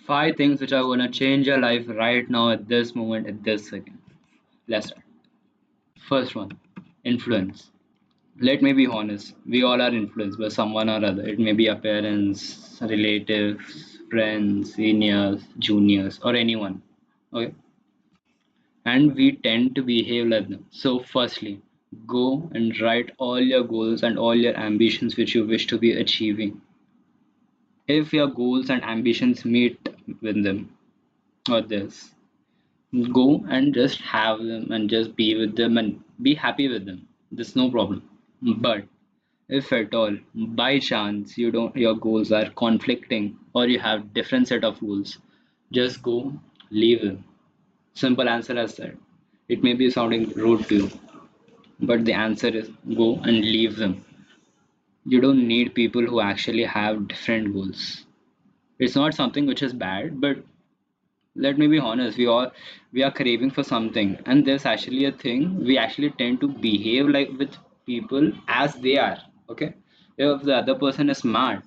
Five things which are going to change your life right now at this moment, at this second. Let's start. First one, influence. Let me be honest. We all are influenced by someone or other. It may be our parents, relatives, friends, seniors, juniors, or anyone. Okay. And we tend to behave like them. So, firstly, go and write all your goals and all your ambitions which you wish to be achieving. If your goals and ambitions meet with them or this, go and just have them and just be with them and be happy with them. There's no problem. But if at all by chance you don't your goals are conflicting or you have different set of goals, just go leave them. Simple answer as that. It may be sounding rude to you, but the answer is go and leave them. You don't need people who actually have different goals. It's not something which is bad, but let me be honest, we are craving for something, and there's actually a thing we actually tend to behave like with people as they are. Okay, if the other person is smart,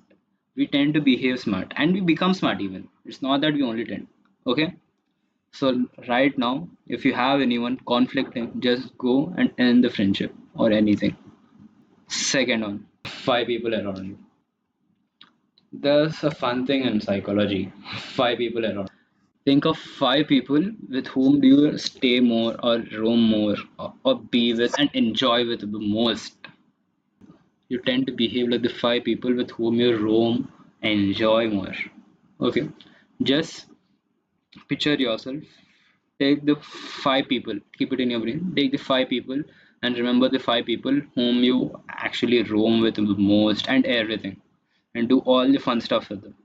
we tend to behave smart and we become smart even. It's not that we only tend. Okay, so right now, if you have anyone conflicting, just go and end the friendship or anything. Second one, five people around you. There's a fun thing in psychology. Five people around. Think of five people with whom do you stay more or roam more or be with and enjoy with the most. You tend to behave like the five people with whom you roam and enjoy more. Okay, just picture yourself. Take the five people, keep it in your brain. Take the five people and remember the five people whom you actually roam with the most and everything, and do all the fun stuff with them.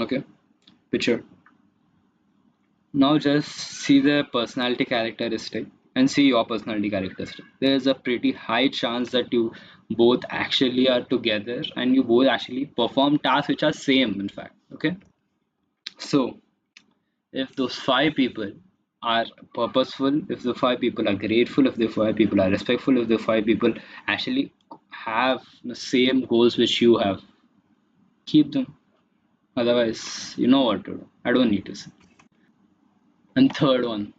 Okay, picture. Now just see their personality characteristic and see your personality characteristic. There is a pretty high chance that you both actually are together and you both actually perform tasks which are same in fact. Okay. So if those five people are purposeful, if the five people are grateful, if the five people are respectful, if the five people actually have the same goals which you have, keep them. Otherwise, you know what to do. I don't need to say. And third one,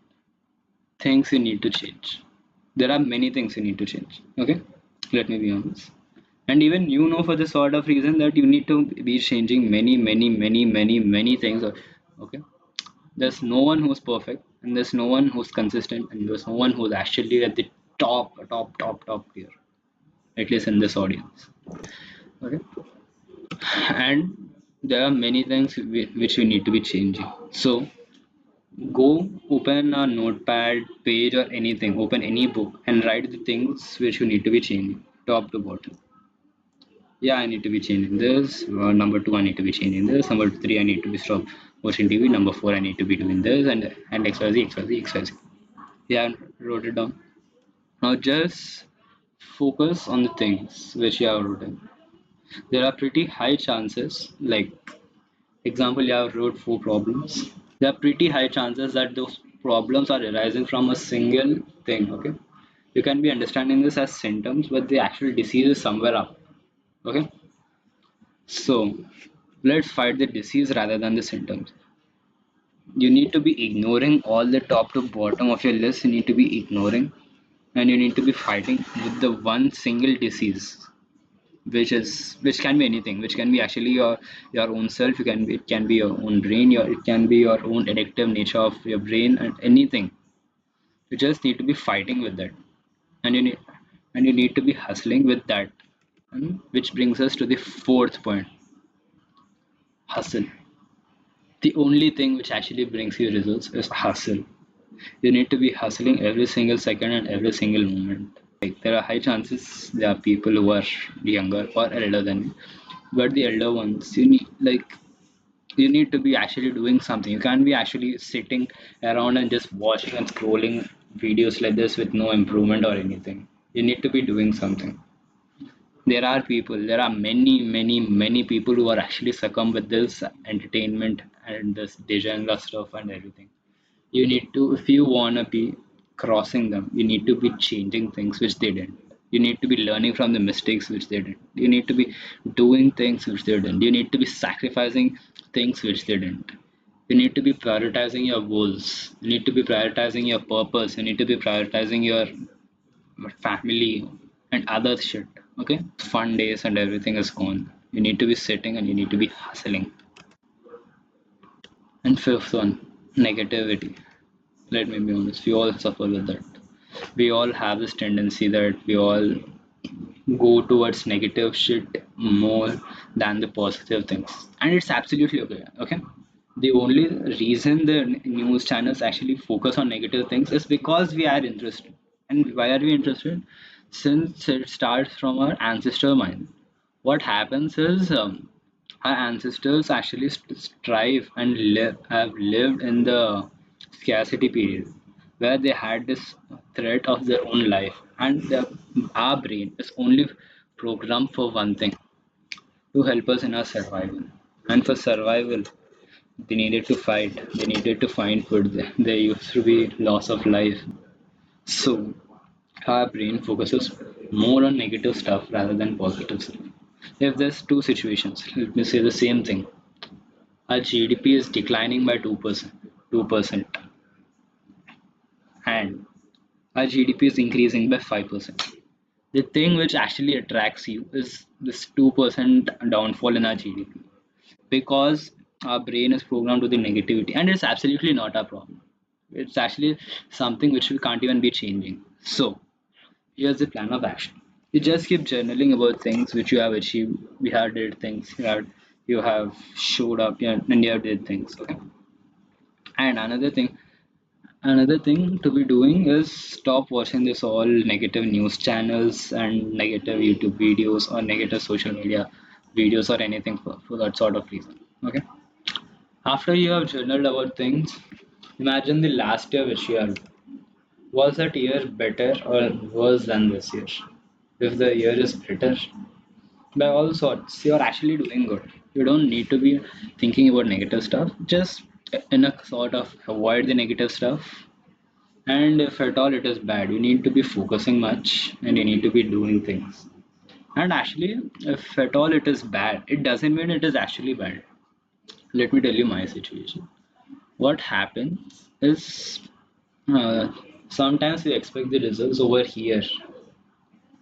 things you need to change. There are many things you need to change. Okay, let me be honest. And even you know for the sort of reason that you need to be changing many things. Okay, there's no one who's perfect, and there's no one who's consistent, and there's no one who's actually at the top tier, at least in this audience. Okay, and there are many things which you need to be changing. So go open a notepad page or anything, open any book and write the things which you need to be changing, top to bottom. Yeah, I need to be changing this. Number two, I need to be changing this. Number three, I need to be stop watching TV. Number four, I need to be doing this and XYZ. Yeah, I wrote it down. Now just focus on the things which you have written. There are pretty high chances, like example, you have wrote four problems. There are pretty high chances that those problems are arising from a single thing. Okay, you can be understanding this as symptoms, but the actual disease is somewhere up. Okay, so let's fight the disease rather than the symptoms. You need to be ignoring all the top to bottom of your list. You need to be ignoring, and you need to be fighting with the one single disease, which can be anything, which can be actually your own self. It can be your own brain, it can be your own addictive nature of your brain and anything. You just need to be fighting with that, and you need to be hustling with that. And which brings us to the fourth point, hustle. The only thing which actually brings you results is hustle. You need to be hustling every single second and every single moment. Like there are high chances there are people who are younger or elder than you, but the elder ones, you need to be actually doing something. You can't be actually sitting around and just watching and scrolling videos like this with no improvement or anything. You need to be doing something. There are many people who are actually succumb with this entertainment and this genre stuff and everything. You need to, if you want to be crossing them, you need to be changing things which they didn't. You need to be learning from the mistakes which they did. You need to be doing things which they didn't. You need to be sacrificing things which they didn't. You need to be prioritizing your goals. You need to be prioritizing your purpose. You need to be prioritizing your family and other shit. Okay? Fun days and everything is gone. You need to be sitting and you need to be hustling. And fifth one, negativity. Let me be honest, we all suffer with that. We all have this tendency that we all go towards negative shit more than the positive things. And it's absolutely okay. Okay. The only reason the news channels actually focus on negative things is because we are interested. And why are we interested? Since it starts from our ancestor mind. What happens is our ancestors actually strive and have lived in the scarcity period where they had this threat of their own life, and our brain is only programmed for one thing, to help us in our survival. And for survival, they needed to fight, they needed to find food, there used to be loss of life. So our brain focuses more on negative stuff rather than positive stuff. If there's two situations, let me say the same thing. Our GDP is declining by 2%, and our GDP is increasing by 5%. The thing which actually attracts you is this 2% downfall in our GDP, because our brain is programmed to the negativity, and it's absolutely not our problem. It's actually something which we can't even be changing. So here's the plan of action. You just keep journaling about things which you have achieved. You have did things. You have showed up, and you have did things. Okay. And another thing to be doing is stop watching this all negative news channels and negative YouTube videos or negative social media videos or anything for that sort of reason. Okay. After you have journaled about things, imagine the last year which you have. Was that year better or worse than this year? If the year is better, by all sorts, you're actually doing good. You don't need to be thinking about negative stuff. Just in a sort of avoid the negative stuff. And if at all it is bad, you need to be focusing much and you need to be doing things. And actually, if at all it is bad, it doesn't mean it is actually bad. Let me tell you my situation. What happens is uh, sometimes we expect the results over here.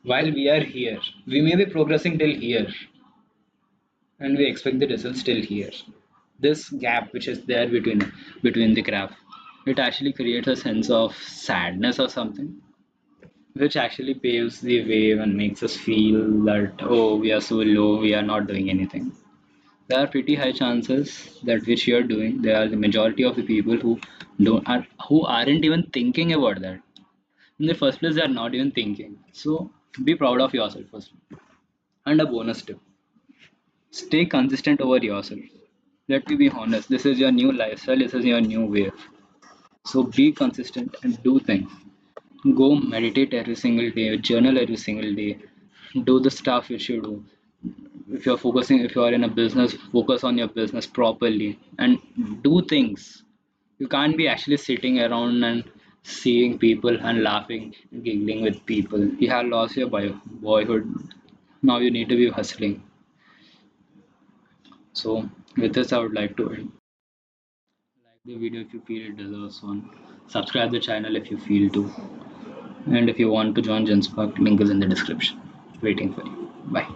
While we are here, we may be progressing till here, and we expect the results till here. This gap which is there between the graph, it actually creates a sense of sadness or something, which actually paves the way and makes us feel that, oh, we are so low, we are not doing anything. There are pretty high chances that which you are doing, there are the majority of the people who aren't even thinking about that. In the first place, they are not even thinking. So be proud of yourself first. And a bonus tip: stay consistent over yourself. Let me be honest, this is your new lifestyle, this is your new way. So be consistent and do things. Go meditate every single day, journal every single day, do the stuff which you do. If you are in a business, focus on your business properly and do things. You can't be actually sitting around and seeing people and laughing and giggling with people. You have lost your boyhood. Now you need to be hustling. So with this, I would like to end. Like the video if you feel it deserves one. Subscribe the channel if you feel to. And if you want to join Genspark, link is in the description. Waiting for you. Bye.